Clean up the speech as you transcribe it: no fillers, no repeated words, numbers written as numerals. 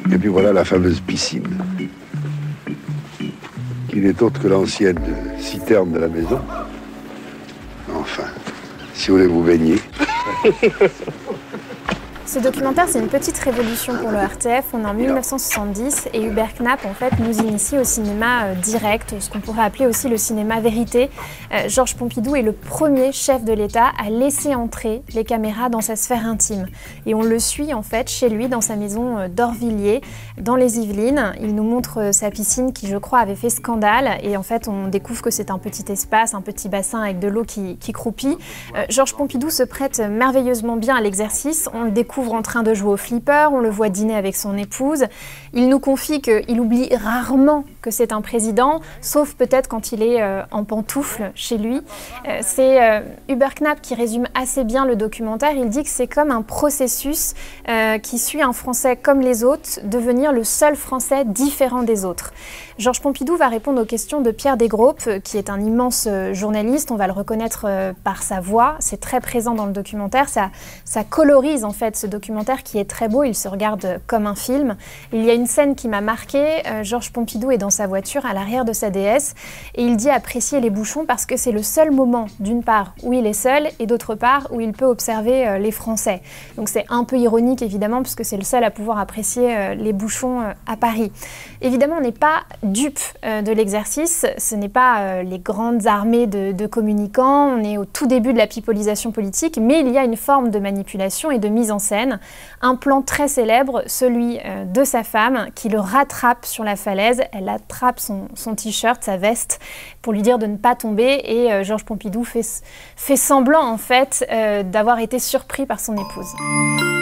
Et puis voilà la fameuse piscine, qui n'est autre que l'ancienne citerne de la maison. Enfin, si vous voulez vous baigner. Ce documentaire, c'est une petite révolution pour le RTF. On est en 1970 et Hubert Knapp, en fait, nous initie au cinéma direct, ce qu'on pourrait appeler aussi le cinéma vérité. Georges Pompidou est le premier chef de l'État à laisser entrer les caméras dans sa sphère intime. Et on le suit, en fait, chez lui, dans sa maison d'Orvilliers, dans les Yvelines. Il nous montre sa piscine qui, je crois, avait fait scandale. Et en fait, on découvre que c'est un petit espace, un petit bassin avec de l'eau qui croupit. Georges Pompidou se prête merveilleusement bien à l'exercice. On le découvre en train de jouer au flipper, on le voit dîner avec son épouse. Il nous confie qu'il oublie rarement que c'est un président, sauf peut-être quand il est en pantoufles chez lui. C'est Hubert Knapp qui résume assez bien le documentaire. Il dit que c'est comme un processus qui suit un Français comme les autres, devenir le seul Français différent des autres. Georges Pompidou va répondre aux questions de Pierre Desgroupes, qui est un immense journaliste. On va le reconnaître par sa voix. C'est très présent dans le documentaire. Ça colorise en fait ce documentaire qui est très beau. Il se regarde comme un film. Il y a une scène qui m'a marquée. Georges Pompidou est dans sa voiture à l'arrière de sa DS et il dit apprécier les bouchons parce que c'est le seul moment, d'une part, où il est seul et d'autre part, où il peut observer les Français. Donc c'est un peu ironique évidemment puisque c'est le seul à pouvoir apprécier les bouchons à Paris. Évidemment, on n'est pas dupe de l'exercice. Ce n'est pas les grandes armées de communicants. On est au tout début de la pipolisation politique, mais il y a une forme de manipulation et de mise en scène. Un plan très célèbre, celui de sa femme, qui le rattrape sur la falaise. Elle attrape son t-shirt, sa veste, pour lui dire de ne pas tomber. Et Georges Pompidou fait semblant, en fait, d'avoir été surpris par son épouse.